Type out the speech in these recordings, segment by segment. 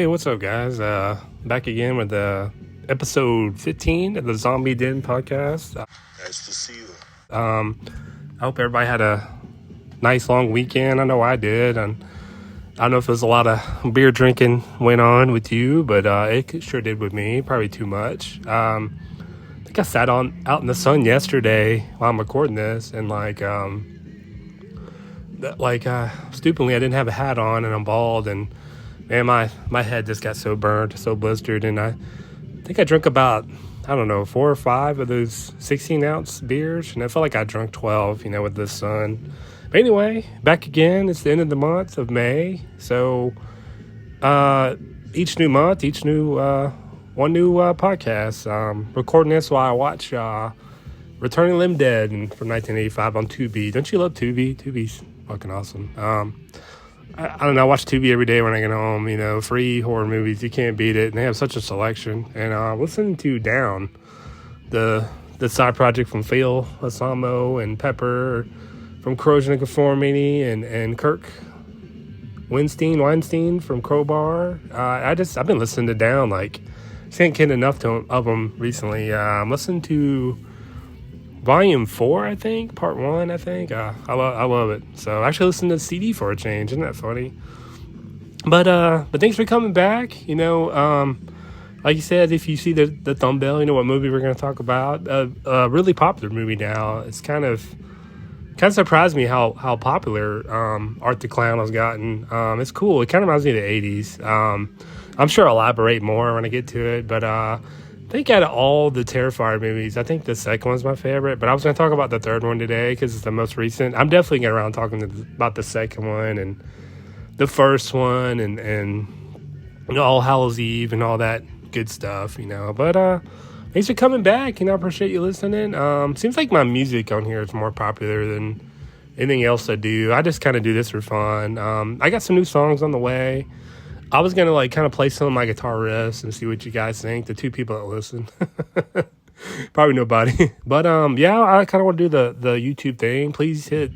Hey, what's up, guys? Back again with episode 15 of the Zombie Den podcast. Nice to see you. I hope everybody had a nice long weekend. I know I did, and I don't know if there's a lot of beer drinking went on with you, but it sure did with me. Probably too much. I think I sat out in the sun yesterday while I'm recording this, and stupidly I didn't have a hat on, and I'm bald, and man, my head just got so burned, so blistered, and I think I drank about, 4 or 5 of those 16-ounce beers, and I felt like I drank 12, with the sun. But anyway, back again. It's the end of the month of May, so each new month, one new podcast. Recording this while I watch Returning of the Living Dead from 1985 on Tubi. Don't you love Tubi? Tubi's fucking awesome. I don't know, I watch Tubi every day when I get home, free horror movies, you can't beat it, and they have such a selection. And listening to Down, the side project from Phil Asamo and Pepper, from Corrosion of Conformity, and Kirk Weinstein from Crowbar. I've been listening to Down, can't get enough of them recently. I'm listening to Volume 4, I think, Part 1, I think. I love it. So I actually listened to the CD for a change. Isn't that funny? But thanks for coming back. Like you said, if you see the thumbnail, you know what movie we're going to talk about. A really popular movie now. It's kind of surprised me how popular Art the Clown has gotten. It's cool. It kind of reminds me of the 80s. I'm sure I'll elaborate more when I get to it, but I think out of all the Terrifier movies, I think the second one's my favorite, but I was going to talk about the third one today because it's the most recent. I'm definitely getting around talking about the second one and the first one and All Hallows Eve and all that good stuff, But thanks for coming back, I appreciate you listening. Seems like my music on here is more popular than anything else I do. I just kind of do this for fun. I got some new songs on the way. I was going to kind of play some of my guitar riffs and see what you guys think, the 2 people that listen. Probably nobody. But yeah, I kind of want to do the YouTube thing. Please hit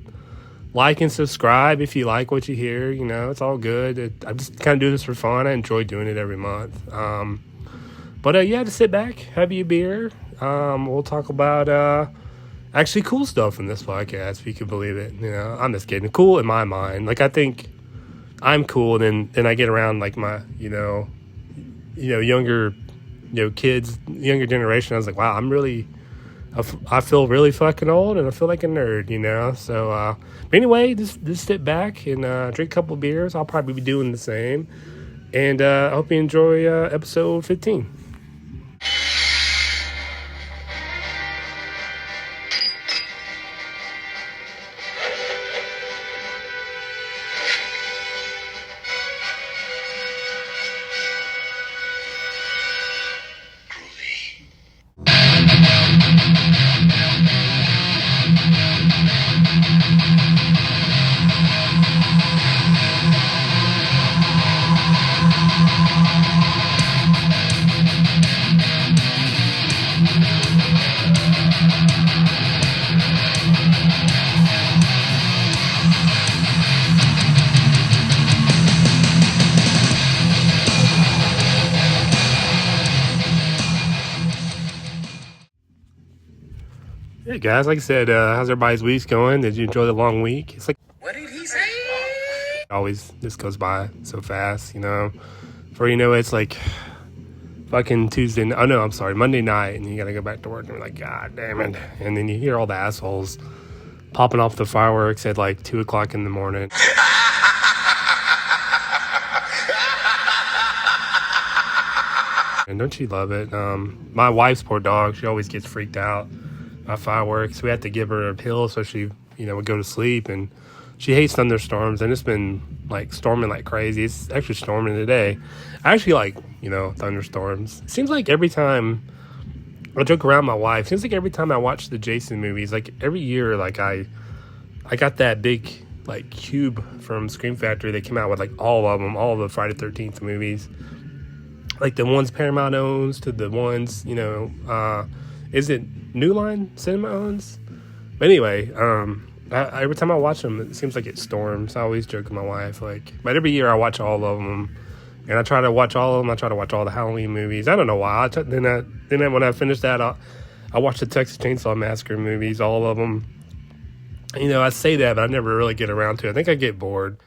like and subscribe if you like what you hear. It's all good. I just kind of do this for fun. I enjoy doing it every month. But yeah, just sit back, have you a beer. We'll talk about actually cool stuff in this podcast, if you can believe it. I'm just kidding. Cool in my mind. I think I'm cool, and then I get around my younger kids, younger generation. I was like, wow, I feel really fucking old, and I feel like a nerd, So but anyway, just sit back and drink a couple of beers. I'll probably be doing the same, and I hope you enjoy episode 15. Hey guys, like I said, how's everybody's week going? Did you enjoy the long week? It's What did he say? always this goes by so fast, Before you know it, it's fucking Tuesday. Oh no, I'm sorry, Monday night, and you gotta go back to work, and you're like, God damn it! And then you hear all the assholes popping off the fireworks at 2:00 in the morning. And don't you love it? My wife's poor dog, she always gets freaked out by fireworks. We have to give her a pill so she, would go to sleep. And she hates thunderstorms, and it's been storming like crazy. It's actually storming today. I actually like, thunderstorms. It seems like every time I joke around my wife, seems like every time I watch the Jason movies, every year, I got that big cube from Scream Factory. They came out with all of them, all of the Friday 13th movies. The ones Paramount owns to the ones, is it New Line Cinema owns? But anyway, every time I watch them, it seems like it storms. I always joke with my wife, but every year I watch all of them, And I try to watch all of them. I try to watch all the Halloween movies. I don't know why. Then when I finished that, I watched the Texas Chainsaw Massacre movies, all of them. I say that, but I never really get around to it. I think I get bored.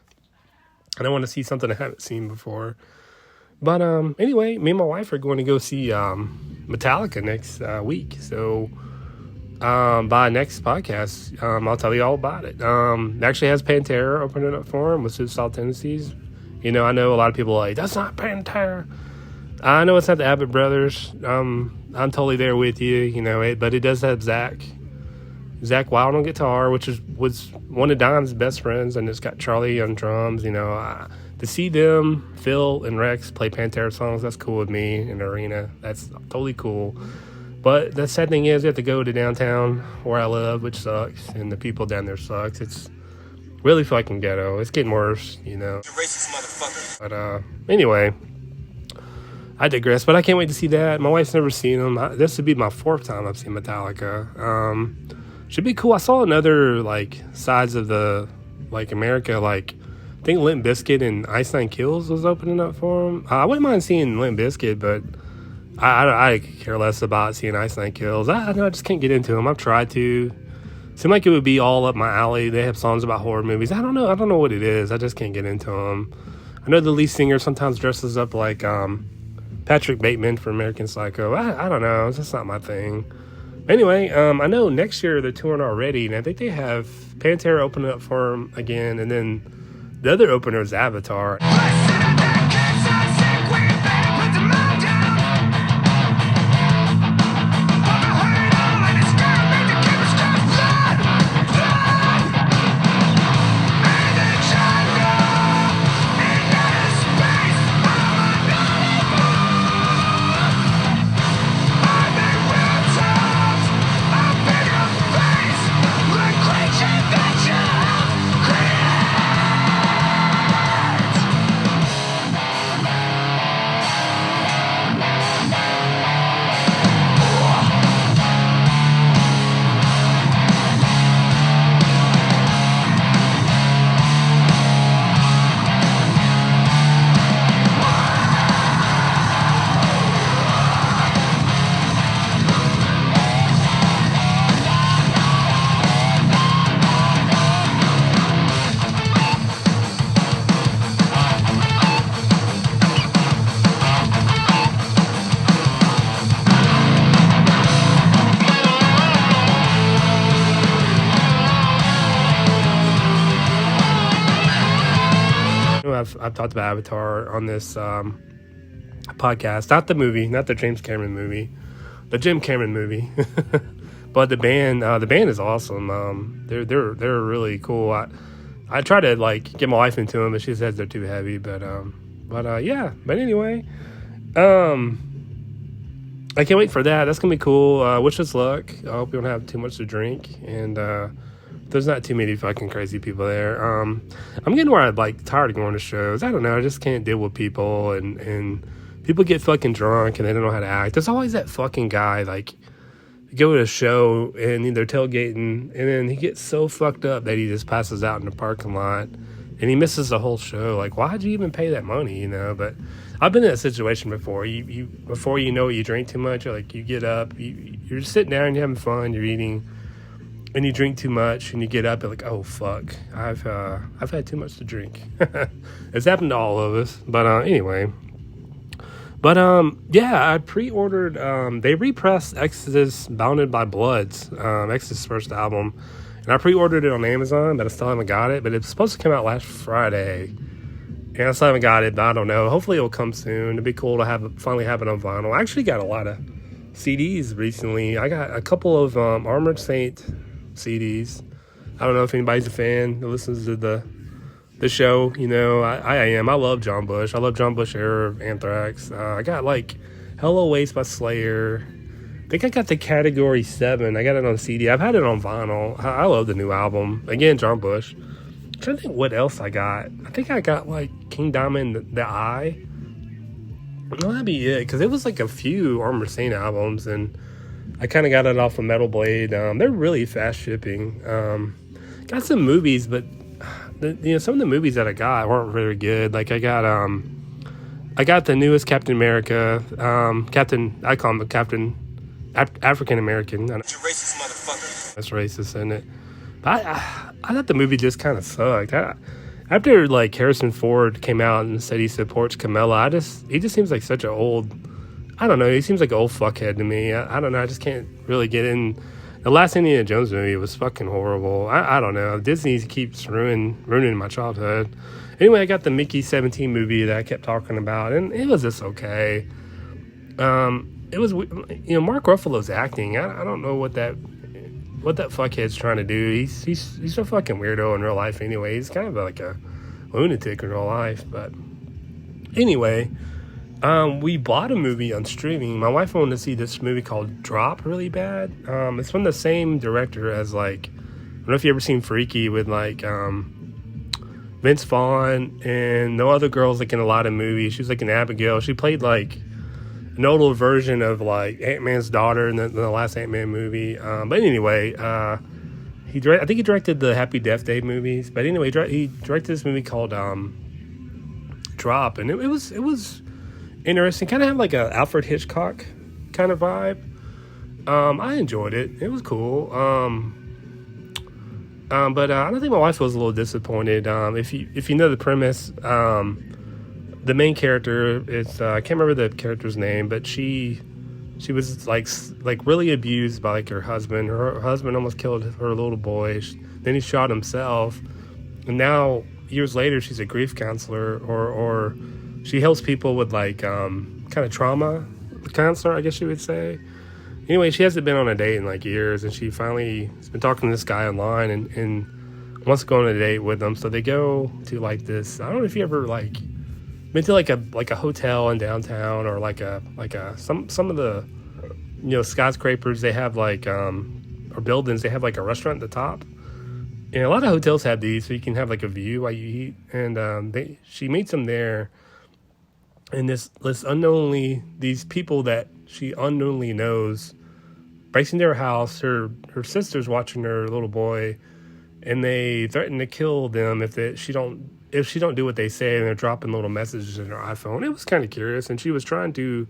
I don't want to see something I haven't seen before. But anyway, me and my wife are going to go see Metallica next week. So by next podcast, I'll tell you all about it. It actually has Pantera opening up for him with Suicidal Tendencies. I know a lot of people are like, that's not Pantera. I know it's not the Abbott Brothers. I'm totally there with you, but it does have Zach Wild on guitar, was one of Don's best friends, and it's got Charlie on drums. To see them, Phil and Rex play Pantera songs, that's cool with me in the arena. That's totally cool. But the sad thing is, you have to go to downtown where I live, which sucks, and the people down there sucks. It's really fucking ghetto. It's getting worse, You racist motherfucker. But anyway, I digress. But I can't wait to see that. My wife's never seen them. This would be my 4th time I've seen Metallica. Should be cool. I saw another sides of the America. I think Limp Bizkit and Ice Nine Kills was opening up for them. I wouldn't mind seeing Limp Bizkit, but I care less about seeing Ice Nine Kills. I just can't get into them. I've tried to. Seem like it would be all up my alley. They have songs about horror movies. I don't know what it is. I just can't get into them. I know the lead singer sometimes dresses up like Patrick Bateman from American Psycho. I don't know. It's just not my thing. Anyway, I know next year they're touring already, and I think they have Pantera opening up for them again, and then the other opener is Avatar. I've talked about Avatar on this podcast, not the movie, not the James Cameron movie, the Jim Cameron movie, but the band is awesome. They're really cool. I try to get my wife into them, but she says they're too heavy. But yeah. But anyway, I can't wait for that. That's gonna be cool. Wish us luck. I hope you don't have too much to drink, and there's not too many fucking crazy people there. I'm getting where I'm tired of going to shows. I don't know. I just can't deal with people, and people get fucking drunk and they don't know how to act. There's always that fucking guy you go to a show and they're tailgating, and then he gets so fucked up that he just passes out in the parking lot and he misses the whole show. Why'd you even pay that money? But I've been in that situation before. You before you know it, you drink too much. You get up, you're just sitting there and you're having fun, you're eating, and you drink too much, and you get up and oh fuck, I've had too much to drink. It's happened to all of us. But anyway. But yeah, I pre-ordered. They repressed Exodus Bounded by Bloods, Exodus' first album, and I pre-ordered it on Amazon, but I still haven't got it. But it's supposed to come out last Friday, and I still haven't got it. But I don't know. Hopefully, it'll come soon. It'd be cool to finally have it on vinyl. I actually got a lot of CDs recently. I got a couple of Armored Saint CDs. I don't know if anybody's a fan that listens to the show. I am. I love John Bush. I love John Bush era of Anthrax. I got Hello Waste by Slayer. I think I got the Category 7. I got it on CD. I've had it on vinyl. I love the new album. Again, John Bush. I'm trying to think what else I got. I think I got King Diamond, The Eye. Well, that'd be it, because it was a few Armored Saint albums, and I kind of got it off of Metal Blade. They're really fast shipping. Got some movies, but some of the movies that I got weren't very good. I got I got the newest Captain America. I call him Captain African American. You racist motherfucker. That's racist, isn't it? But I thought the movie just kind of sucked. After like Harrison Ford came out and said he supports Kamala, he just seems like such an old. I don't know. He seems like an old fuckhead to me. I don't know. I just can't really get in. The last Indiana Jones movie was fucking horrible. I don't know. Disney keeps ruining my childhood. Anyway, I got the Mickey 17 movie that I kept talking about, and it was just okay. It was, Mark Ruffalo's acting. I don't know what that fuckhead's trying to do. He's a fucking weirdo in real life anyway. He's kind of like a lunatic in real life. But anyway, we bought a movie on streaming. My wife wanted to see this movie called Drop really bad. It's from the same director as like, I don't know if you ever seen Freaky with like Vince Vaughn and no other girls like in a lot of movies. She was like an Abigail. She played like an older version of like Ant-Man's daughter in the last Ant-Man movie. But anyway, I think he directed the Happy Death Day movies. But anyway, he directed this movie called Drop, and it was interesting. Kind of had like a Alfred Hitchcock kind of vibe. I enjoyed it. It was cool. But I don't think my wife was a little disappointed. If you know the premise, the main character is I can't remember the character's name, but she was like really abused by like her husband. Her husband almost killed her little boy. Then he shot himself, and now years later she's a grief counselor, or she helps people with like kind of trauma counselor, I guess you would say. Anyway, she hasn't been on a date in like years, and she finally has been talking to this guy online and wants to go on a date with him. So they go to like this. I don't know if you ever like been to like a hotel in downtown, or some of the skyscrapers. They have like or buildings. They have like a restaurant at the top. And a lot of hotels have these, so you can have like a view while you eat. And she meets him there, and these people that she unknowingly knows breaks into her house. Her sister's watching her little boy, and they threaten to kill them if she don't do what they say, and they're dropping little messages in her iPhone. It was kind of curious, and she was trying to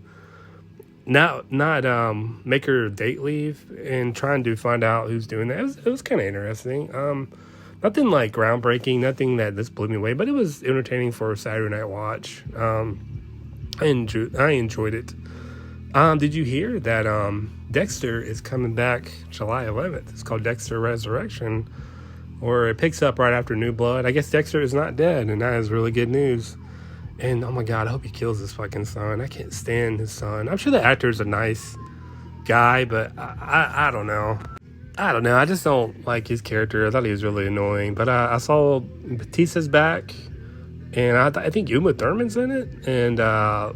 not make her date leave, and trying to find out who's doing that. It was kind of interesting. Nothing like groundbreaking, nothing that this blew me away, but it was entertaining for a Saturday night watch. I enjoyed it. Did you hear that Dexter is coming back July 11th? It's called Dexter Resurrection, or it picks up right after New Blood. I guess Dexter is not dead, and that is really good news. And oh my God, I hope he kills his fucking son. I can't stand his son. I'm sure the actor's a nice guy, but I don't know. I just don't like his character. I thought he was really annoying. But I saw Batista's back, and I think Uma Thurman's in it, and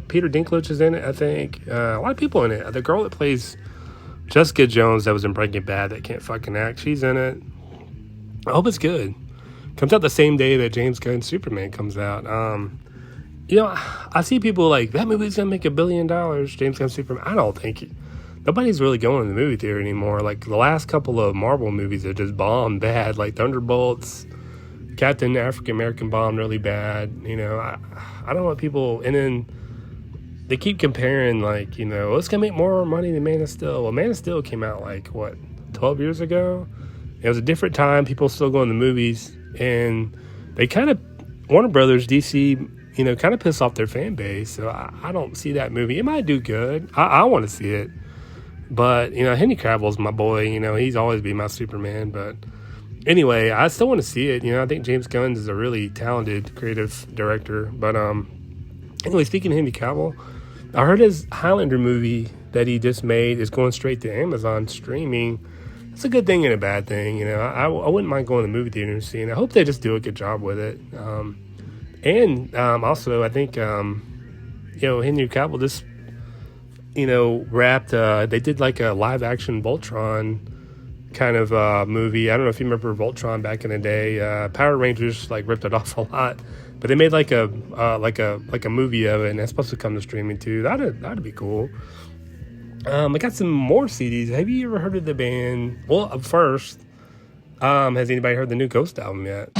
Peter Dinklage is in it, I think. A lot of people in it. The girl that plays Jessica Jones that was in Breaking Bad that can't fucking act, she's in it. I hope it's good. Comes out the same day that James Gunn's Superman comes out. I see people like, that movie's gonna make $1 billion, James Gunn's Superman. I don't think nobody's really going to the movie theater anymore. Like, the last couple of Marvel movies are just bombed bad, like Thunderbolts, Captain African American bombed really bad. I don't know what people, and then they keep comparing, like, it's gonna make more money than Man of Steel. Well, Man of Steel came out like 12 years ago. It was a different time. People still going to movies, and they kind of, Warner Brothers, DC, kind of piss off their fan base. So I don't see that movie. It might do good. I want to see it, but Henry Cavill's my boy. He's always been my Superman. But anyway, I still want to see it. I think James Gunn is a really talented creative director. But anyway, speaking of Henry Cavill, I heard his Highlander movie that he just made is going straight to Amazon streaming. It's a good thing and a bad thing. I wouldn't mind going to the movie theater and seeing it. I hope they just do a good job with it. And also, I think, Henry Cavill just, wrapped, they did like a live action Voltron kind of movie. I don't know if you remember Voltron back in the day. Power Rangers like ripped it off a lot, but they made like a movie of it, and that's supposed to come to streaming too. That'd be cool. I got some more CDs. Have you ever heard of the band? Well, first, has anybody heard the new Ghost album yet?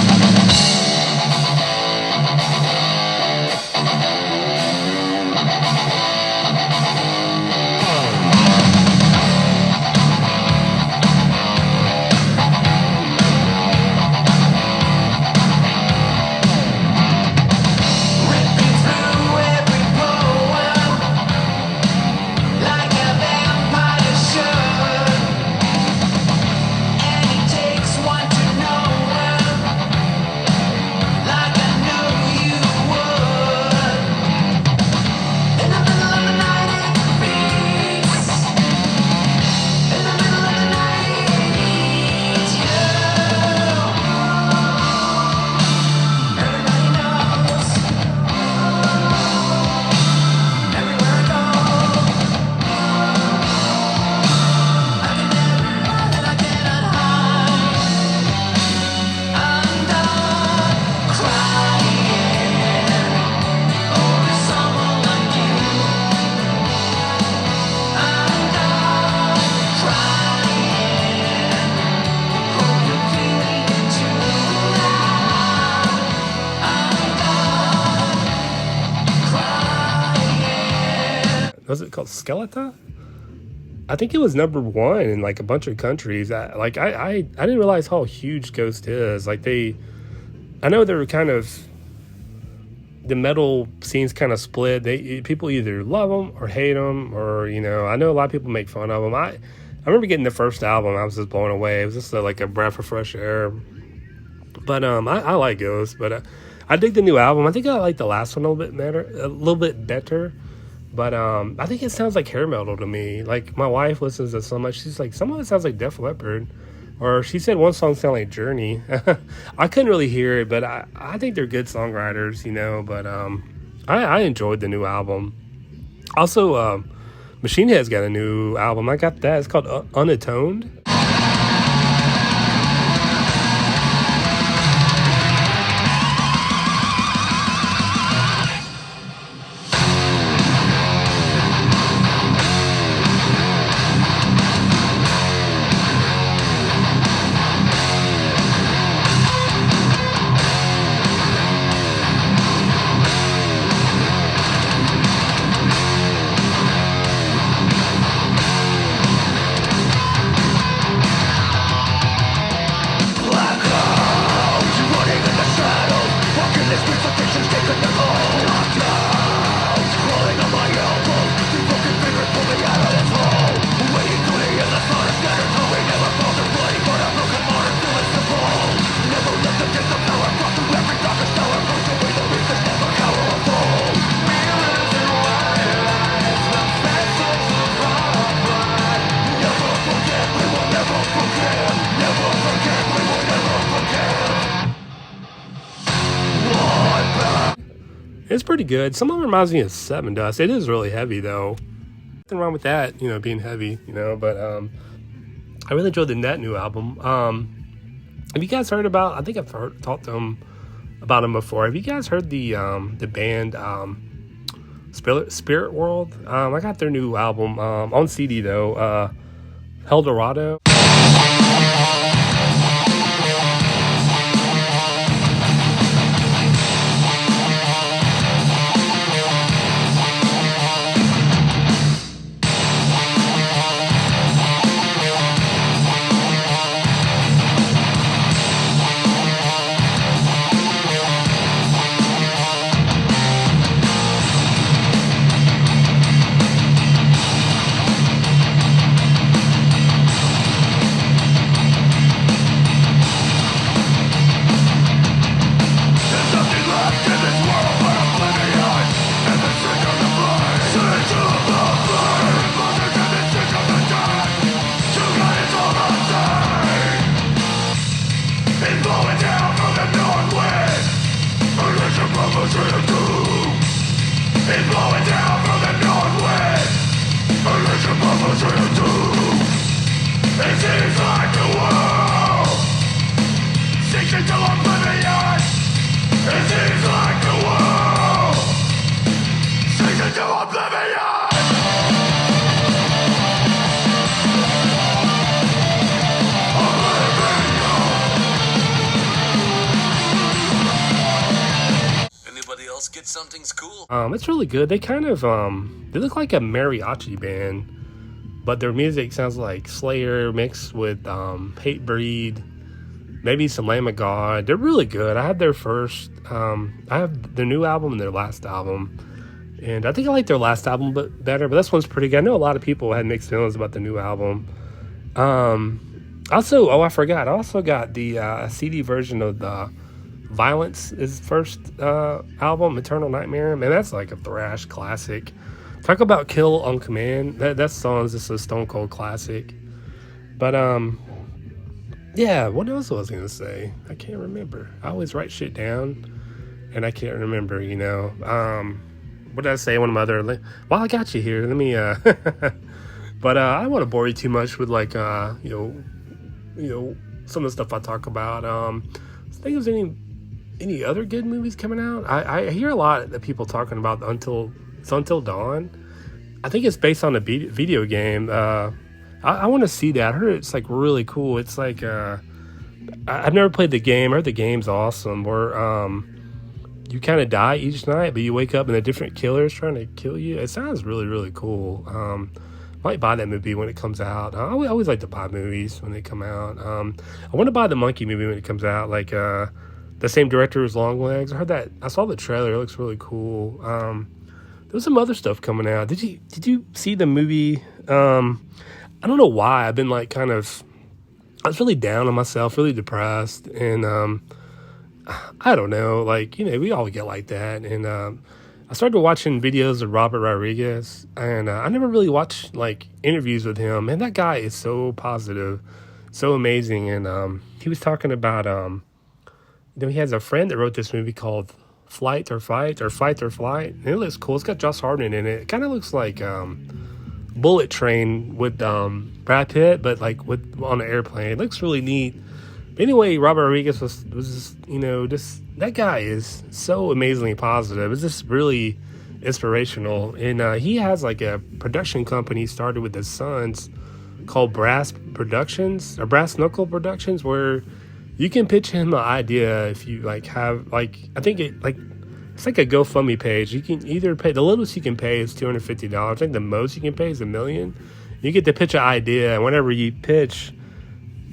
Was it called Skeleton? I think it was number one in like a bunch of countries. I didn't realize how huge Ghost is. I know they were kind of, the metal scene's kind of split. People either love them or hate them, or I know a lot of people make fun of them. I remember getting the first album, I was just blown away. It was just like a breath of fresh air. But I like Ghost, but I dig the new album. I think I like the last one a little bit better. But I think it sounds like hair metal to me. Like, my wife listens to so much, she's like, some of it sounds like Def Leppard. Or she said one song sounded like Journey. I couldn't really hear it, but I think they're good songwriters, But I enjoyed the new album. Also, Machine Head's got a new album. I got that. It's called Unatoned. It's pretty good. Some of it reminds me of Seven Dust. It is really heavy, though. Nothing wrong with that, being heavy, But I really enjoyed that new album. Have you guys heard about? I think I've talked to them about them before. Have you guys heard the band Spirit World? I got their new album on CD though. Eldorado. Get something's cool. It's really good. They kind of they look like a mariachi band, but their music sounds like Slayer mixed with Hatebreed, maybe some Lamb of God. They're really good. I have their new album and their last album, and I think I like their last album better, but this one's pretty good. I know a lot of people had mixed feelings about the new album. Also, I forgot, I also got the CD version of the Violence, his first album, Eternal Nightmare. Man, that's like a thrash classic. Talk about Kill on Command. That song's just a stone cold classic. But yeah, what else was I gonna say? I can't remember. I always write shit down and I can't remember, what did I say? One of my other, well, I got you here, let me but I don't want to bore you too much with like some of the stuff I talk about. I think there's any other good movies coming out? I hear a lot that people talking about Until Dawn. I think it's based on a video game. I want to see that. I heard it's like really cool. It's like I've never played the game. I heard the game's awesome. Where you kind of die each night, but you wake up and a different killer is trying to kill you. It sounds really, really cool. Might buy that movie when it comes out. I always like to buy movies when they come out. I want to buy the Monkey movie when it comes out, like the same director as Longlegs. I heard that. I saw the trailer. It looks really cool. There's some other stuff coming out. Did you see the movie? I don't know why. I've been like I was really down on myself, really depressed, and I don't know, like, we all get like that. And I started watching videos of Robert Rodriguez, and I never really watched like interviews with him. And that guy is so positive, so amazing. And he was talking about he has a friend that wrote this movie called Flight or Fight or Fight or Flight. And it looks cool. It's got Josh Hartnett in it. It kind of looks like Bullet Train with Brad Pitt, but like on an airplane. It looks really neat. But anyway, Robert Rodriguez was just that guy is so amazingly positive. It's just really inspirational. And he has like a production company started with his sons called Brass Productions or Brass Knuckle Productions, where you can pitch him an idea if you like have like, I think it's like a GoFundMe page. You can either pay, the littlest you can pay is $250. I think the most you can pay is $1 million. You get to pitch an idea, and whenever you pitch,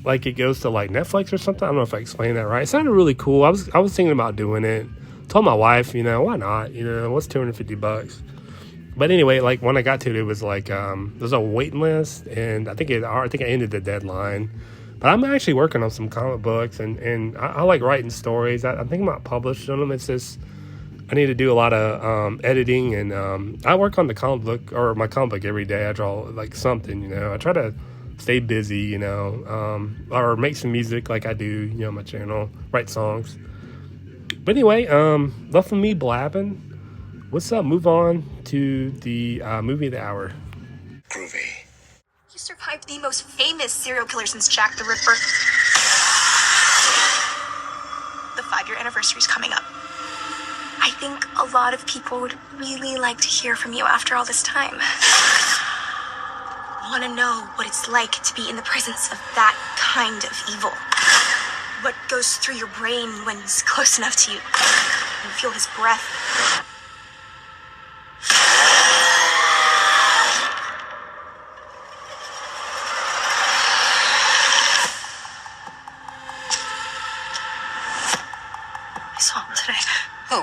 like it goes to like Netflix or something. I don't know if I explained that right. It sounded really cool. I was thinking about doing it. Told my wife, why not? What's $250? But anyway, like when I got to it, it was like there's a waiting list, and I think I ended the deadline. But I'm actually working on some comic books, and I like writing stories. I think about publishing them. It's just I need to do a lot of editing, and I work on the comic book or my comic book every day. I draw like something, I try to stay busy, or make some music like I do, on my channel, write songs. But anyway, enough of me blabbing. What's up? Move on to the movie of the hour. Groovy. You survived the most famous serial killer since Jack the Ripper. The 5-year anniversary is coming up. I think a lot of people would really like to hear from you after all this time. Want to know what it's like to be in the presence of that kind of evil. What goes through your brain when he's close enough to you. You feel his breath. I saw him today. Who?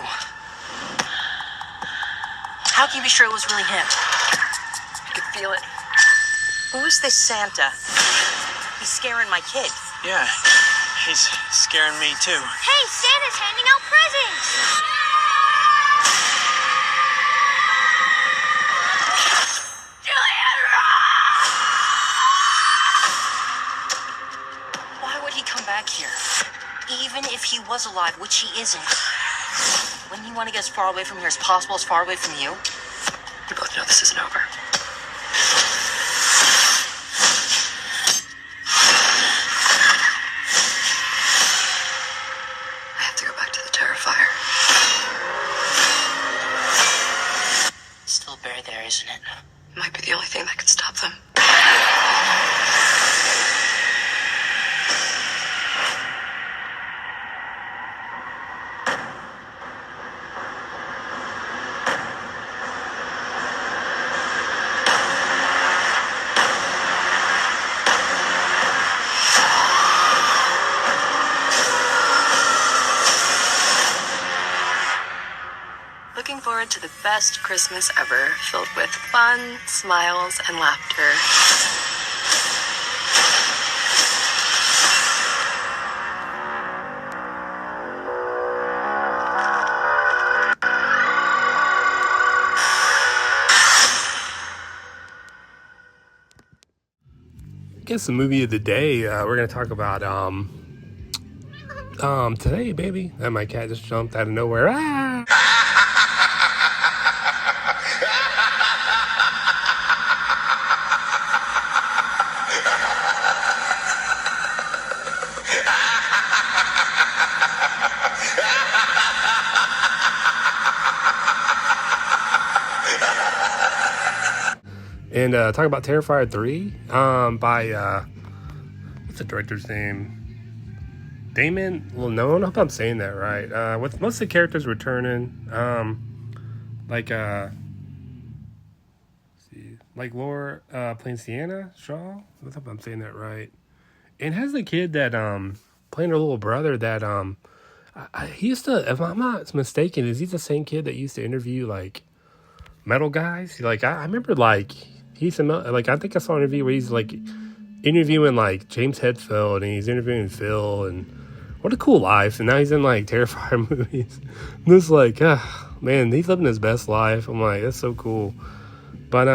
How can you be sure it was really him? I could feel it. Who is this Santa? He's scaring my kid. Yeah, he's scaring me too. Hey, Santa's handing out presents! Why would he come back here? Even if he was alive, which he isn't. Wouldn't he want to get as far away from here as possible, as far away from you? We both know this isn't over. I have to go back to the Terrifier. Still a bear there, isn't it? It might be the only thing that could stop them. Looking forward to the best Christmas ever, filled with fun, smiles, and laughter. I guess the movie of the day we're gonna talk about today, baby. And my cat just jumped out of nowhere. Ah! And talk about Terrifier 3 by what's the director's name? Damon Leone. I hope I'm saying that right. With most of the characters returning, like like Laura playing Sienna Shaw. I hope I'm saying that right. And has the kid that playing her little brother that he used to, if I'm not mistaken, is he the same kid that used to interview like metal guys? Like I remember like he's like I think I saw an interview where he's like interviewing like James Hetfield and he's interviewing Phil, and what a cool life. And now he's in like Terrifier movies. And it's like, man, he's living his best life. I'm like, that's so cool. But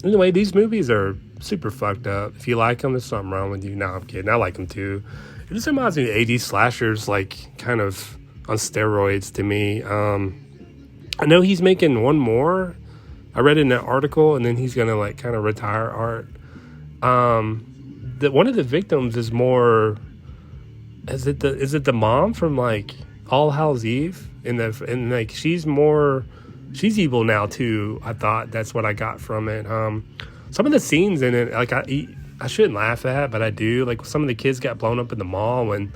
anyway, these movies are super fucked up. If you like them, there's something wrong with you. No, I'm kidding. I like them too. It just reminds me of 80s slashers, like kind of on steroids to me. I know he's making one more. I read in an article, and then he's gonna like kind of retire art. One of the victims is more. Is it the mom from like All Hallows Eve? And like she's evil now too. I thought that's what I got from it. Some of the scenes in it, like I shouldn't laugh at, but I do. Like some of the kids got blown up in the mall when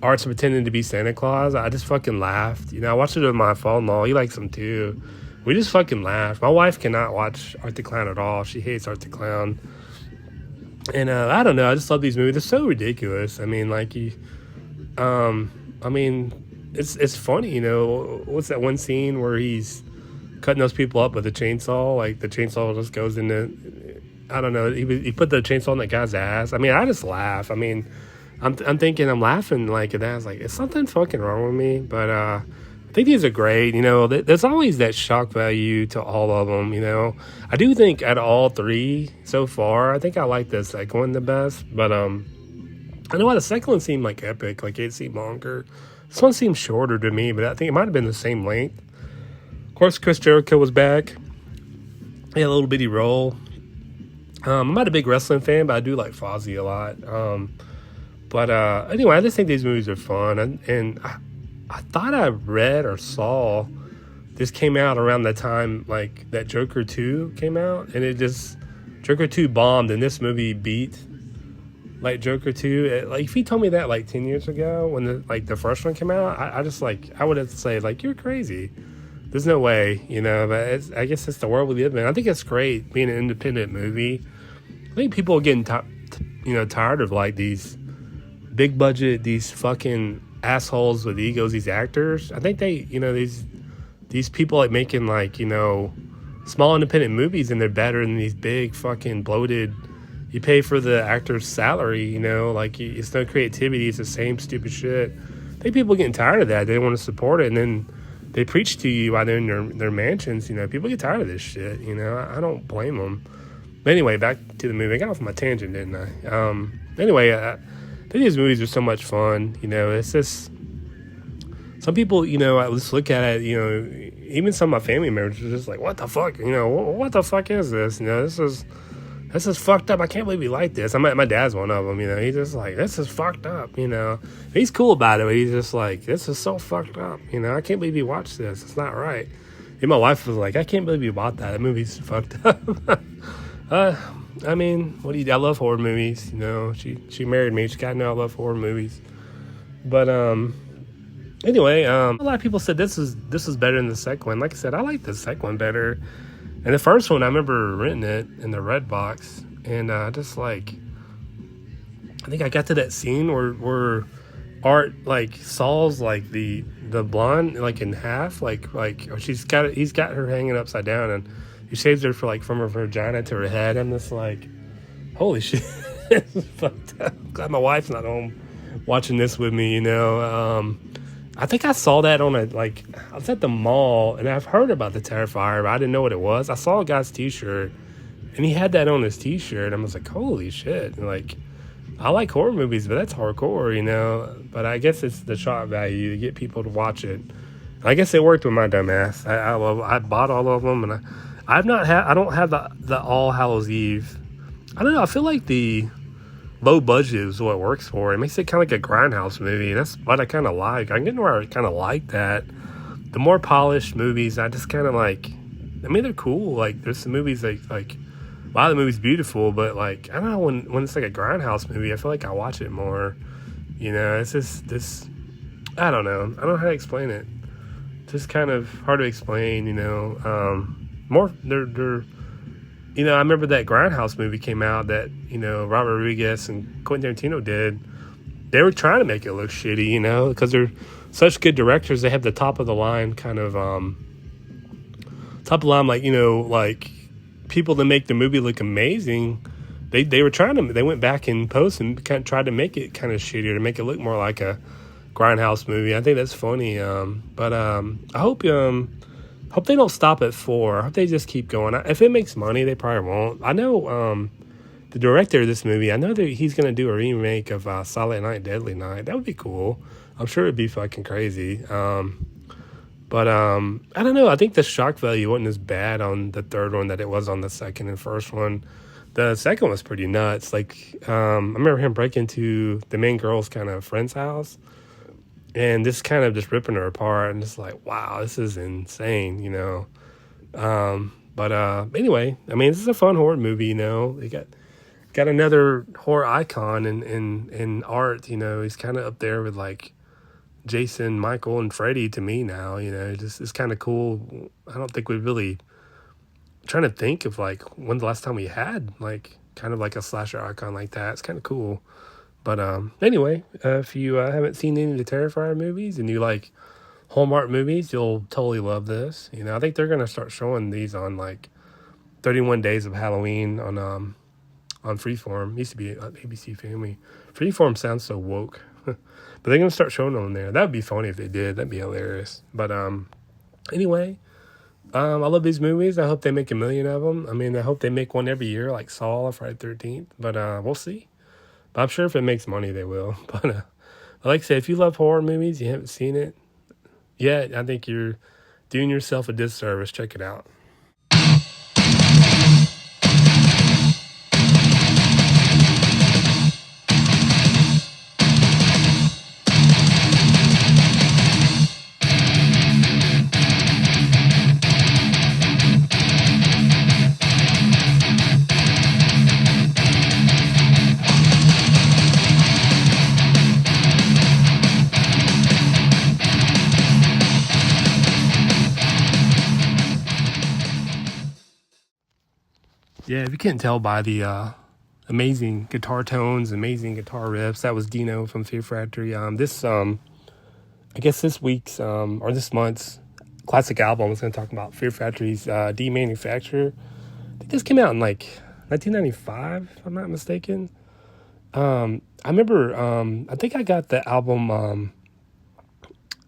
Art's pretending to be Santa Claus. I just fucking laughed. You know, I watched it with my father-in-law. He likes them too. We just fucking laughed. My wife cannot watch Art the Clown at all. She hates Art the Clown. And I don't know. I just love these movies. They're so ridiculous. I mean, like it's funny. You know, what's that one scene where he's cutting those people up with a chainsaw? Like the chainsaw just goes into, I don't know. He put the chainsaw in that guy's ass. I mean, I just laugh. I mean, I'm thinking I'm laughing like at that. I was like, is something fucking wrong with me? But I think these are great. You know, there's always that shock value to all of them. You know, I do think at all three so far, I think I like the second one the best. But I know why the second one seemed like epic. Like it seemed longer. This one seemed shorter to me, but I think it might have been the same length. Of course, Chris Jericho was back. He had a little bitty role. I'm not a big wrestling fan, but I do like Fozzy a lot. But anyway, I just think these movies are fun. And I thought I read or saw this came out around the time like that Joker 2 came out. And Joker 2 bombed and this movie beat like Joker 2. Like if he told me that like 10 years ago when the first one came out, I would have to say like, you're crazy. There's no way, you know, but I guess it's the world we live in. I think it's great being an independent movie. I think people are getting tired of like these big budget, these fucking assholes with egos, these actors. I think they, you know, these people like making like, you know, small independent movies and they're better than these big fucking bloated, you pay for the actor's salary, you know, like it's no creativity, it's the same stupid shit. I think people are getting tired of that. They don't want to support it, and then they preach to you while they're in their mansions. You know, people get tired of this shit. You know, I don't blame them. But anyway, back to the movie. I got off my tangent, didn't I? Anyway, I think these movies are so much fun. You know, it's just some people. You know, I just look at it. You know, even some of my family members are just like, "What the fuck? You know, what the fuck is this? You know, this is fucked up. I can't believe he liked this." My dad's one of them. You know, he's just like, "This is fucked up." You know, he's cool about it, but he's just like, "This is so fucked up." You know, I can't believe you watched this. It's not right. And my wife was like, "I can't believe you bought that. That movie's fucked up." I mean, I love horror movies. You know, she married me. She got to know I love horror movies. But anyway, a lot of people said this is better than the second one. Like I said, I like the second one better. And the first one, I remember renting it in the Red Box, and just like, I think I got to that scene where Art like saws like the blonde like in half, like he's got her hanging upside down, and he shaves her from her vagina to her head. I'm just like, holy shit, this is fucked up. I'm glad my wife's not home watching this with me. You know. I think I saw that I was at the mall, and I've heard about the Terrifier, but I didn't know what it was. I saw a guy's t-shirt, and he had that on his t-shirt, and I was like, holy shit. And like, I like horror movies, but that's hardcore, you know? But I guess it's the shock value to get people to watch it. And I guess it worked with my dumb ass. I bought all of them, and I don't have the All Hallows Eve. I don't know, I feel like the low budget is what works for it. It makes it kind of like a Grindhouse movie, and that's what I kind of like. I'm getting where I kind of like that. The more polished movies, I just kind of like. I mean, they're cool. Like, there's some movies like a lot of the movie's beautiful, but like, I don't know, when it's like a Grindhouse movie, I feel like I watch it more. It's just this. I don't know. I don't know how to explain it. Just kind of hard to explain. More they're. I remember that Grindhouse movie came out that Robert Rodriguez and Quentin Tarantino did. They were trying to make it look shitty, because they're such good directors. They have the top of the line kind of like people that make the movie look amazing. They were trying to. They went back in post and kind of tried to make it kind of shittier to make it look more like a Grindhouse movie. I think that's funny. But I hope they don't stop at 4. I hope they just keep going. If it makes money, they probably won't. I know the director of this movie. I know that he's going to do a remake of Silent Night, Deadly Night. That would be cool. I'm sure it'd be fucking crazy. But I don't know. I think the shock value wasn't as bad on the third one that it was on the second and first one. The second one was pretty nuts. Like, I remember him breaking into the main girl's kind of friend's house and just kind of just ripping her apart. And just like, wow, this is insane, But anyway, I mean, this is a fun horror movie, They got another horror icon in art, He's kind of up there with like Jason, Michael, and Freddy to me now, Just it's kind of cool. I don't think we really trying to think of like when's the last time we had like kind of like a slasher icon like that. It's kind of cool. But anyway, if you haven't seen any of the Terrifier movies and you like Hallmark movies, you'll totally love this. I think they're gonna start showing these on like 31 Days of Halloween on Freeform. It used to be ABC Family. Freeform sounds so woke, but they're gonna start showing them there. That'd be funny if they did. That'd be hilarious. But anyway. I love these movies. I hope they make 1 million of them. I mean, I hope they make one every year, like Saw or Friday the 13th. But we'll see. But I'm sure if it makes money, they will. But like I said, if you love horror movies, you haven't seen it yet, I think you're doing yourself a disservice. Check it out. Yeah, if you can't tell by the amazing guitar tones, amazing guitar riffs, that was Dino from Fear Factory. I guess this week's or this month's classic album is going to talk about Fear Factory's Demanufacture. I think this came out in like 1995, if I'm not mistaken. I remember, I think I got the album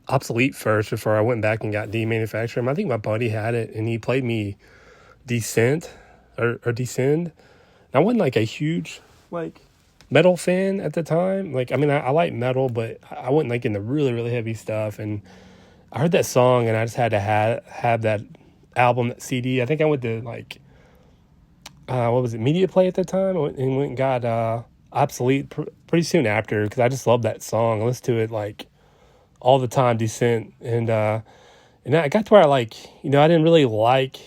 Obsolete first before I went back and got Demanufacture. I think my buddy had it and he played me Descent. Or Descend. I wasn't like a huge like metal fan at the time. Like, I mean, I like metal, but I wasn't like into really, really heavy stuff. And I heard that song and I just had to have that album, that CD. I think I went to like, what was it, Media Play at the time? And went and got Obsolete pretty soon after because I just loved that song. I listened to it like all the time, Descent. And I got to where I didn't really like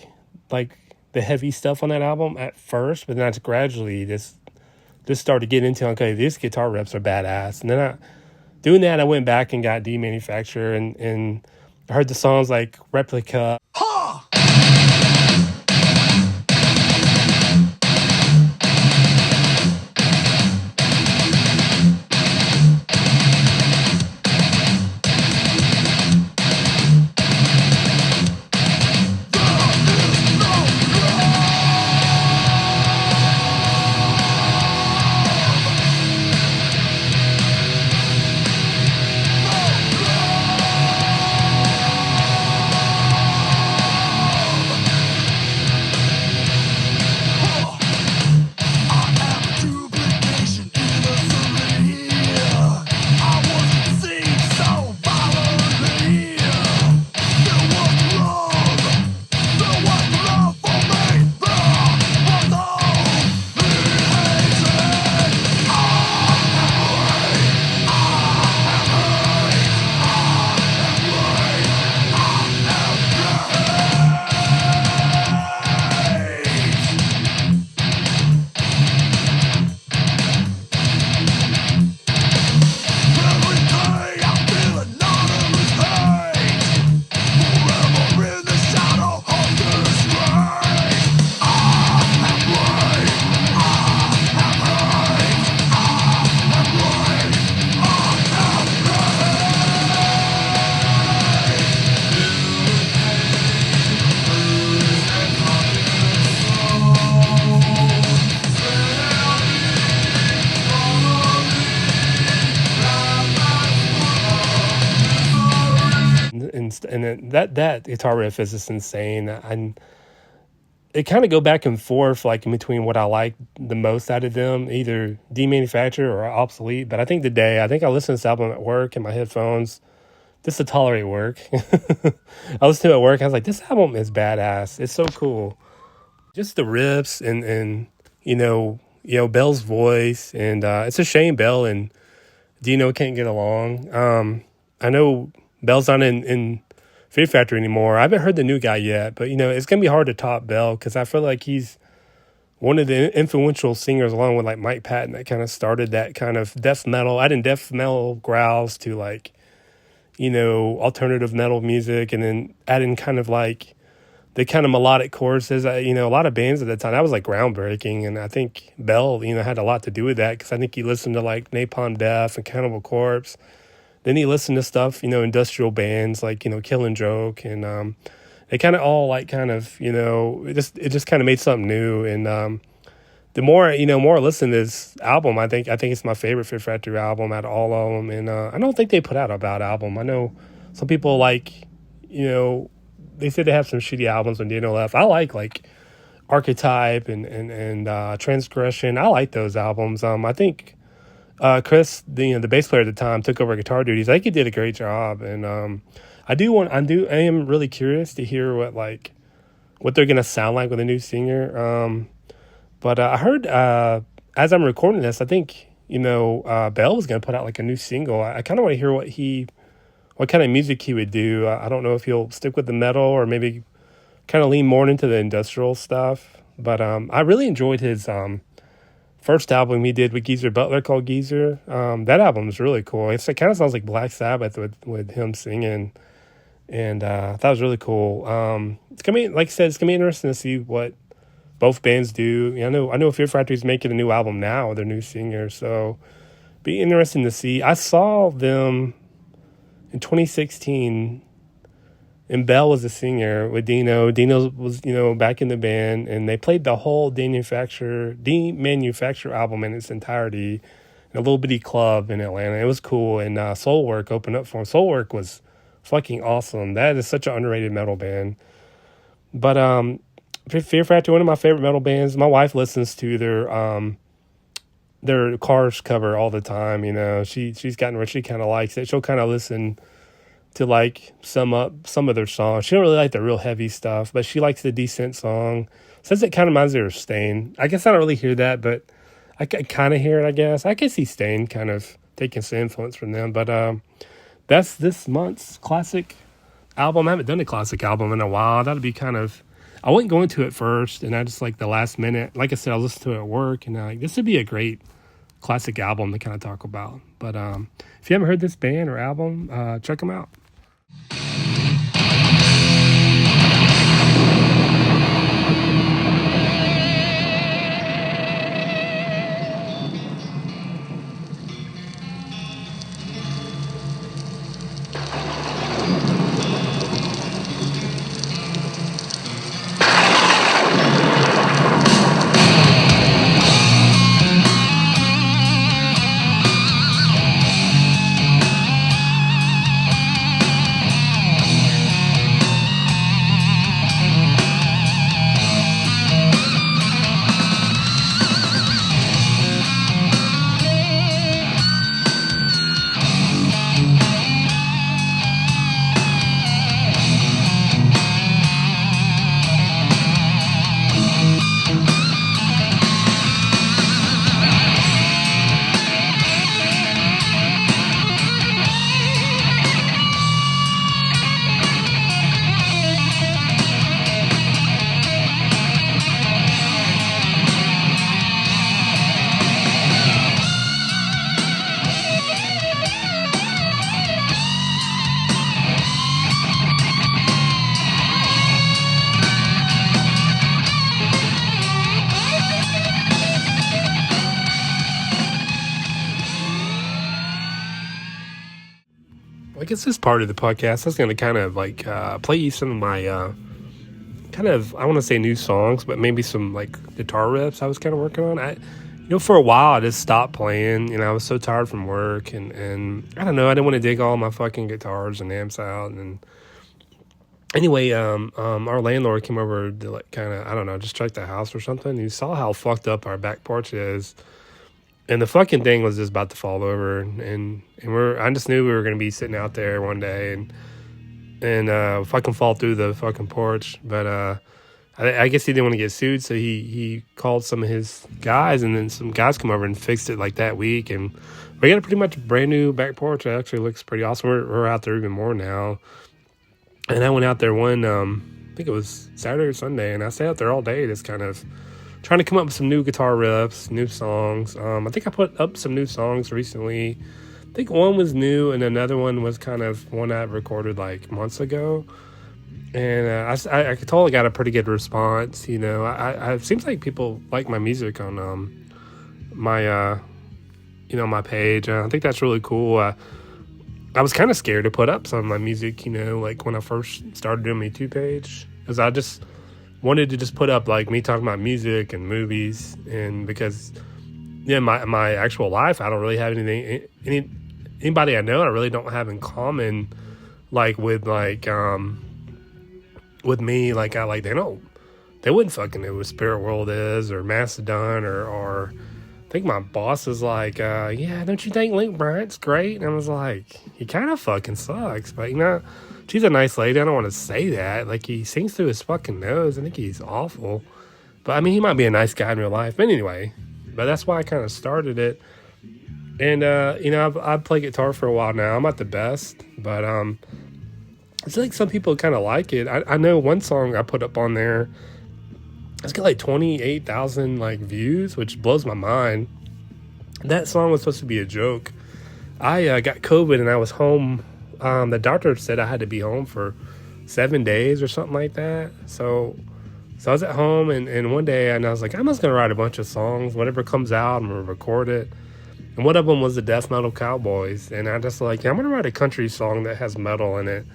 the heavy stuff on that album at first, but then I just gradually just started getting into, okay, these guitar riffs are badass. And then I went back and got Demanufacture and I heard the songs like Replica. and then that guitar riff is just insane. And it kind of go back and forth, like in between what I like the most out of them, either Demanufacture or Obsolete. But I think I listened to this album at work in my headphones just to tolerate work. I listened to it at work. I was like, this album is badass. It's so cool. Just the riffs and Bell's voice, and it's a shame Bell and Dino can't get along. I know Bell's not in Fear Factory anymore. I haven't heard the new guy yet, but it's gonna be hard to top Bell because I feel like he's one of the influential singers, along with like Mike Patton, that kind of started that kind of death metal, adding death metal growls to like alternative metal music, and then adding kind of like the kind of melodic choruses. A lot of bands at the time, that was like groundbreaking, and I think Bell had a lot to do with that, because I think he listened to like Napalm Death and Cannibal Corpse. Then he listened to stuff, industrial bands like, Killing Joke, and they kind of all like kind of, it just kind of made something new. And the more I listen to this album, I think it's my favorite Fear Factory album out of all of them. And I don't think they put out a bad album. I know some people like, they said they have some shitty albums when Dino left. I like Archetype and Transgression. I like those albums. I think Chris, the bass player at the time, took over guitar duties. I think he did a great job, and I am really curious to hear what they're gonna sound like with a new singer. But I heard as I'm recording this, I think Bell was gonna put out like a new single. I kind of want to hear what kind of music he would do. I don't know if he'll stick with the metal or maybe kind of lean more into the industrial stuff. But I really enjoyed his first album he did with Geezer Butler called Geezer. That album is really cool. It kind of sounds like Black Sabbath with him singing, and that was really cool. It's gonna be, like I said, it's gonna be interesting to see what both bands do. I know Fear Factory's making a new album now with their new singer, so be interesting to see. I saw them in 2016, and Bell was the singer with Dino. Dino was, back in the band, and they played the whole Demanufacture album in its entirety in a little bitty club in Atlanta. It was cool, and Soulwork opened up for him. Soulwork was fucking awesome. That is such an underrated metal band. But Fear Factory, one of my favorite metal bands. My wife listens to their Cars cover all the time. She's gotten where she kind of likes it. She'll kind of listen to like sum up some of their songs. She don't really like the real heavy stuff, but she likes the Descent song. Says it kind of reminds her of Stain. I guess I don't really hear that, but I kind of hear it, I guess. I can see Stain kind of taking some influence from them. But that's this month's classic album. I haven't done a classic album in a while. That'll be kind of... I wasn't going to it first, and I just like the last minute. Like I said, I listened to it at work, and this would be a great classic album to kind of talk about. But if you haven't heard this band or album, check them out. I guess this part of the podcast, I was going to kind of like play you some of my kind of, I want to say new songs, but maybe some like guitar riffs I was kind of working on. For a while I just stopped playing. I was so tired from work, and I don't know, I didn't want to dig all my fucking guitars and amps out and anyway, our landlord came over to like kind of, I don't know, just check the house or something. He saw how fucked up our back porch is, and the fucking thing was just about to fall over. And I just knew we were gonna be sitting out there one day and fucking fall through the fucking porch. But I guess he didn't want to get sued, so he called some of his guys, and then some guys come over and fixed it like that week, and we got a pretty much brand new back porch. It actually looks pretty awesome. We're out there even more now. And I went out there one, I think it was Saturday or Sunday, and I stayed out there all day just kind of trying to come up with some new guitar riffs, new songs. I think I put up some new songs recently. I think one was new, and another one was kind of one I recorded like months ago. And I totally got a pretty good response. You know, it seems like people like my music on my my page. I think that's really cool. I was kind of scared to put up some of my music, you know, like when I first started doing my YouTube page, because I just wanted to just put up like me talking about music and movies, and because my actual life, I don't really have anybody I know I really don't have in common, like with me, like they wouldn't fucking know what Spirit World is or Mastodon or I think my boss is like, yeah, don't you think Luke Bryant's great? And I was like, he kind of fucking sucks, but you know, she's a nice lady. I don't want to say that. Like, he sings through his fucking nose. I think he's awful, but I mean, he might be a nice guy in real life. But anyway, but that's why I kind of started it. And I've played guitar for a while now. I'm not the best, but it's like some people kind of like it. I know one song I put up on there, it's got like 28,000 like views, which blows my mind. That song was supposed to be a joke. I got COVID and I was home. The doctor said I had to be home for 7 days or something like that. So I was at home and one day and I was like, I'm just going to write a bunch of songs. Whatever comes out, I'm going to record it. And one of them was the Death Metal Cowboys. And I just like, I'm going to write a country song that has metal in it,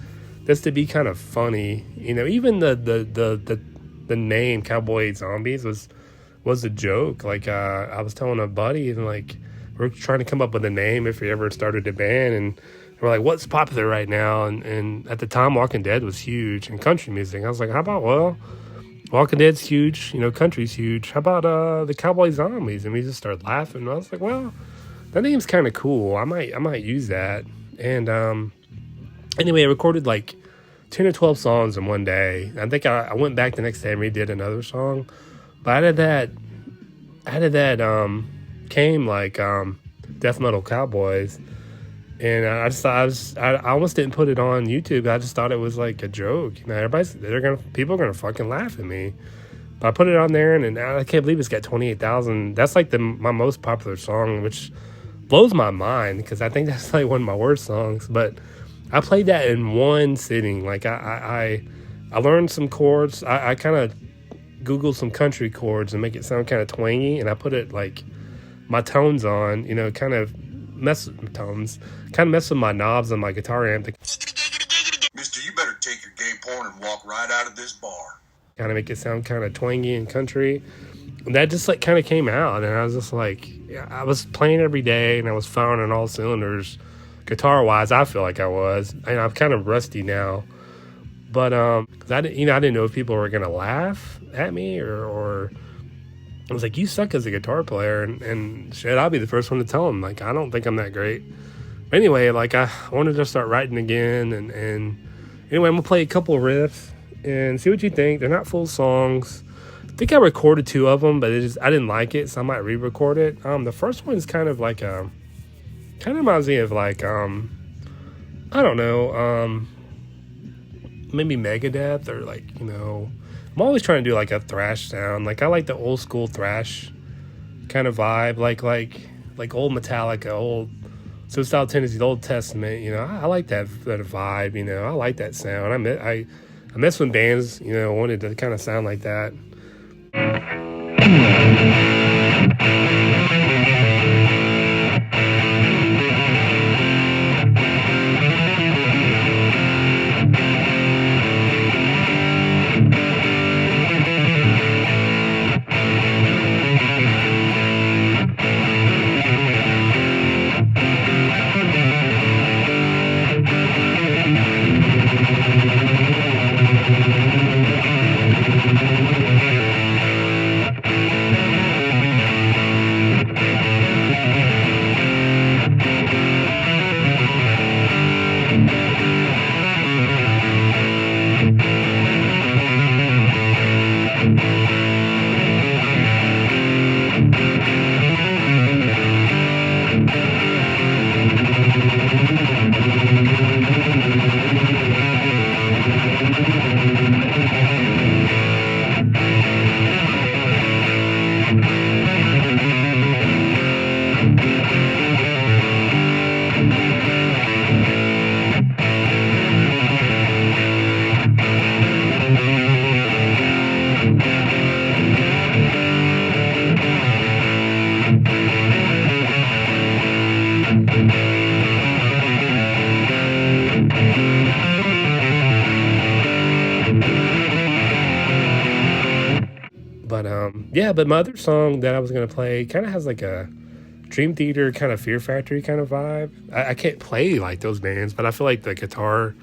just to be kind of funny. You know, even the name Cowboy Zombies was a joke. Like, I was telling a buddy, and like, we're trying to come up with a name if we ever started a band, and we're like, what's popular right now? And at the time, Walking Dead was huge, and country music. I was like, how about, well, Walking Dead's huge, you know, country's huge. How about the Cowboy Zombies? And we just started laughing. And I was like, well, that name's kind of cool. I might use that. And anyway, I recorded like 10 or 12 songs in one day. I think I went back the next day and redid another song. But out of that came like Death Metal Cowboys. And I almost didn't put it on YouTube. I just thought it was like a joke. You know, people are gonna fucking laugh at me. But I put it on there, and I can't believe it's got 28,000. That's like my most popular song, which blows my mind because I think that's like one of my worst songs. But I played that in one sitting. Like I learned some chords. I kind of Googled some country chords and make it sound kind of twangy, and I put it like my tones on. You know, kind of mess with my tones, kind of mess with my knobs on my guitar amp. Mister, you better take your gay porn and walk right out of this bar. Kind of make it sound kind of twangy and country. And that just like kind of came out, and I was just like, I was playing every day, and I was firing on all cylinders. Guitar wise, I feel like I was, and I'm kind of rusty now, but 'cause I didn't know if people were gonna laugh at me or I was like, you suck as a guitar player, and shit, I'll be the first one to tell them, like, I don't think I'm that great. But anyway, like, I wanted to start writing again, and anyway, I'm gonna play a couple riffs and see what you think. They're not full songs. I think I recorded 2 of them, but I didn't like it, so I might re-record it. The first one's kind of like kind of reminds me of like, I don't know, maybe Megadeth, or like, you know, I'm always trying to do like a thrash sound. Like, I like the old school thrash kind of vibe, like old Metallica, old Suicidal Tendencies, Old Testament. You know, I like that vibe. You know, I like that sound. I miss when bands, you know, wanted to kind of sound like that. Yeah, but my other song that I was gonna play kind of has like a Dream Theater kind of Fear Factory kind of vibe. I can't play like those bands, but I feel like the guitar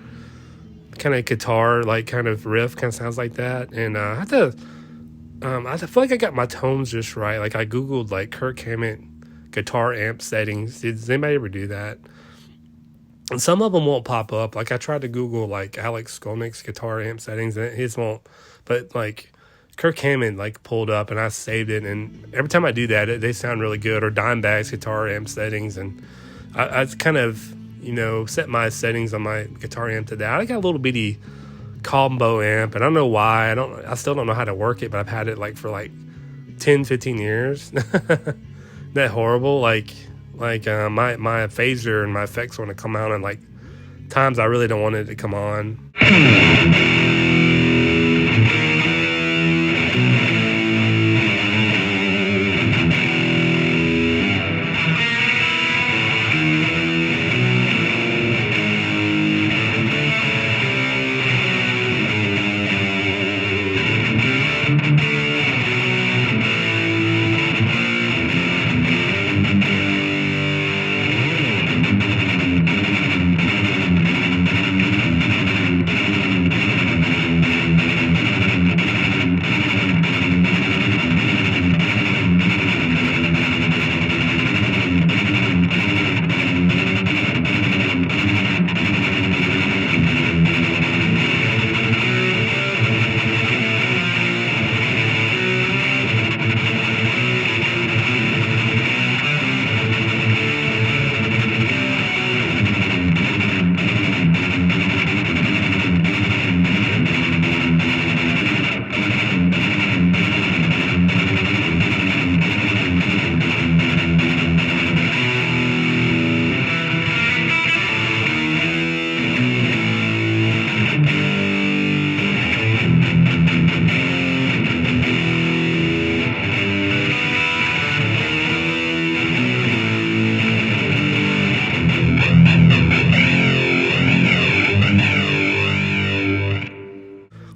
like kind of riff kind of sounds like that. And I have to I feel like I got my tones just right. Like I googled like Kirk Hammett guitar amp settings. Does anybody ever do that? And some of them won't pop up. Like I tried to Google like Alex Skolnick's guitar amp settings, and his won't. But like Kirk Hammett like pulled up, and I saved it. And every time I do that, they sound really good. Or Dimebag's guitar amp settings, and I kind of set my settings on my guitar amp to that. I got a little bitty combo amp, and I don't know why. I still don't know how to work it, but I've had it like for like 10, 15 years. That horrible. Like my phaser and my effects want to come out, and like times I really don't want it to come on.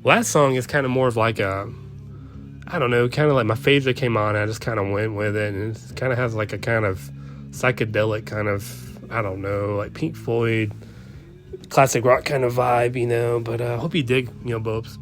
Last song is kind of more of like a, I don't know, kind of like my phaser came on, I just kind of went with it, and it kind of has like a kind of psychedelic kind of, I don't know, like Pink Floyd, classic rock kind of vibe, but I hope you dig, Bobs.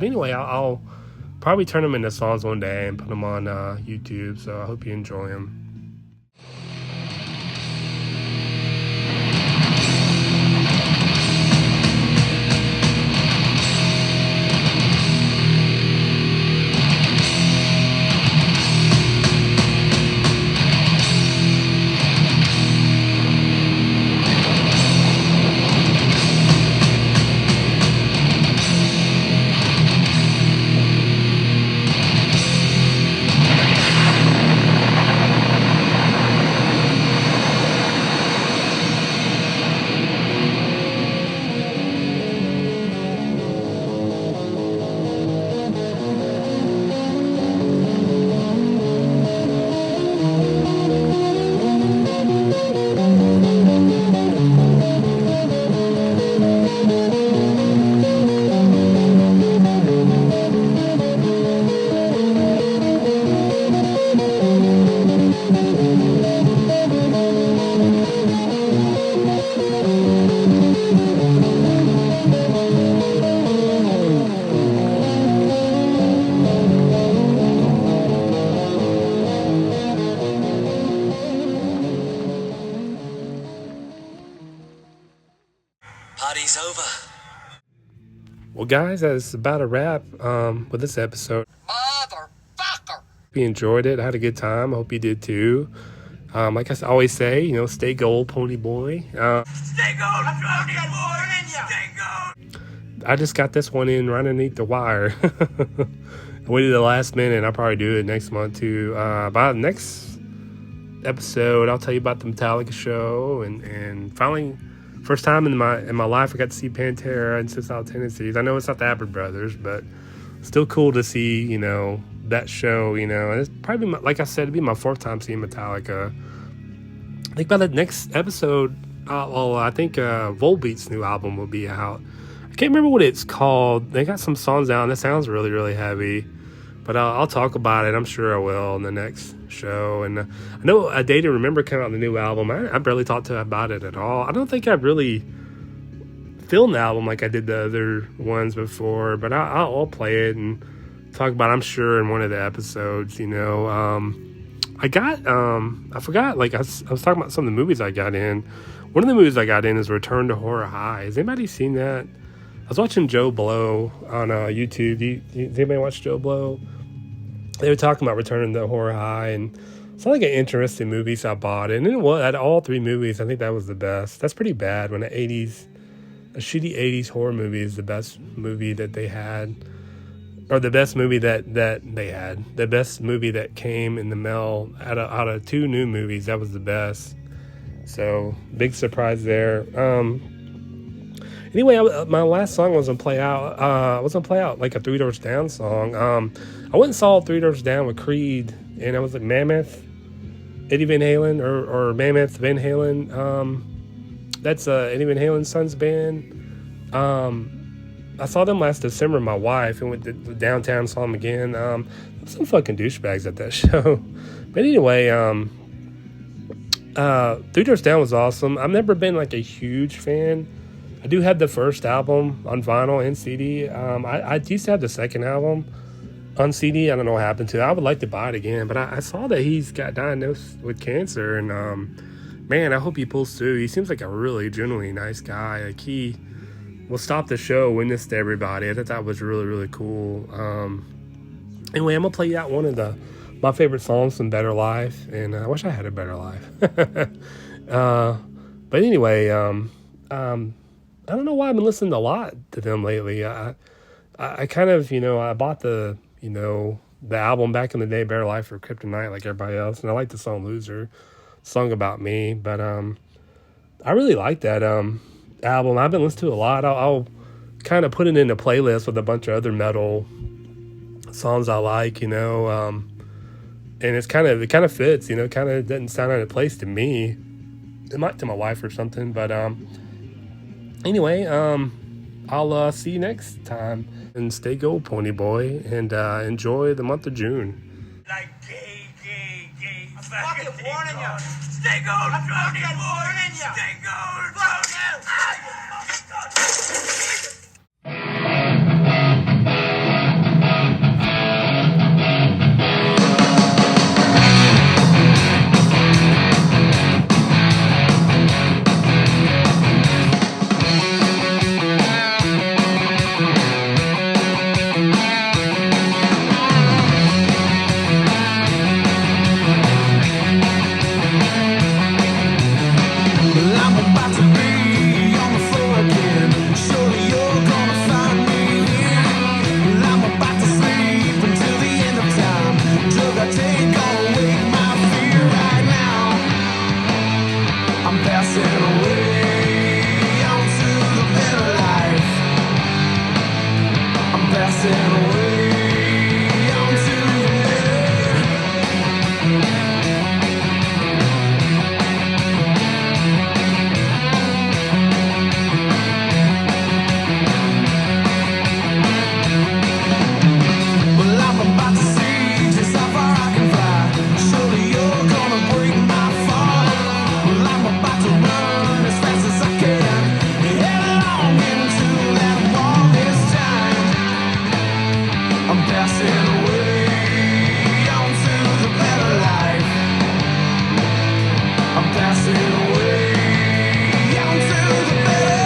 But anyway, I'll probably turn them into songs one day and put them on YouTube. So I hope you enjoy them. Party's over. Well, guys, that's about a wrap with this episode. Motherfucker! Hope you enjoyed it. I had a good time. I hope you did too. Like I always say, stay gold, pony boy. Stay gold, pony boy. Stay gold. I just got this one in right underneath the wire. I waited the last minute. I'll probably do it next month too. By the next episode, I'll tell you about the Metallica show and finally, first time in my life, I got to see Pantera and Suicidal Tendencies. I know it's not the Abbott Brothers, but still cool to see, that show, and it's probably, like I said, it'd be my fourth time seeing Metallica. I think by the next episode, I think Volbeat's new album will be out. I can't remember what it's called. They got some songs out, and that sounds really, really heavy. But I'll talk about it. I'm sure I will in the next show. And I know A Day to Remember came out in the new album. I barely talked to her about it at all. I don't think I've really filmed the album like I did the other ones before. But I'll play it and talk about it, I'm sure, in one of the episodes. I forgot. Like I was talking about some of the movies I got in. One of the movies I got in is Return to Horror High. Has anybody seen that? I was watching Joe Blow on YouTube. Does anybody watch Joe Blow? They were talking about Return to Horror High, and it's not like an interesting movie, so I bought it. And it was, at all three movies, I think that was the best. That's pretty bad when a shitty 80s horror movie is the best movie that they had. Or the best movie that they had. The best movie that came in the mail out of two new movies. That was the best. So, big surprise there. Anyway, my last song was going to play out. I was going to play out like a Three Doors Down song. I went and saw Three Doors Down with Creed, and I was at Mammoth, Eddie Van Halen, or Mammoth Van Halen. That's Eddie Van Halen's son's band. I saw them last December with my wife, and went to downtown, saw them again. Some fucking douchebags at that show. But anyway, Three Doors Down was awesome. I've never been like a huge fan. I do have the first album on vinyl and CD. I used to have the second album on CD. I don't know what happened to it. I would like to buy it again, but I saw that he's got diagnosed with cancer, and man, I hope he pulls through. He seems like a really genuinely nice guy. Like, he will stop the show, witness to everybody. I thought that was really, really cool. Anyway, I'm gonna play out one of my favorite songs from Better Life, and I wish I had a better life. But anyway, I don't know why I've been listening a lot to them lately. I kind of, I bought the album back in the day, Better Life for Kryptonite, like everybody else, and I like the song Loser, song about me, but I really like that album. I've been listening to it a lot. I'll kind of put it in a playlist with a bunch of other metal songs I like, and it kind of fits, kind of doesn't sound out of place to me. It might to my wife or something, but anyway, I'll see you next time, and stay gold, pony boy, and enjoy the month of June. Like gay. I'm fucking warning you. Stay gold, pony boy. Stay gold, pony. passing away on to the better life. I'm passing away on to the better. Well, I'm about to see just how far I can fly. Surely you're gonna break my fall. Well, I'm about to run as fast as I can, headlong into that wall this time. I'm passing away on to the better life. I'm passing away on to the better.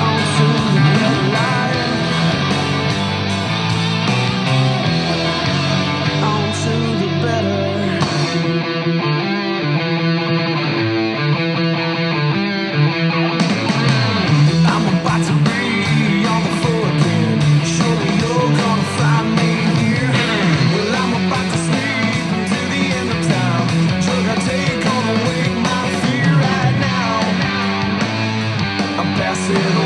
On to the better life. On to the better. I'm about to be on the floor again. Surely you're gonna find me here. Well, I'm about to sleep until the end of time. Drug I take gonna wake my fear right now. I'm passing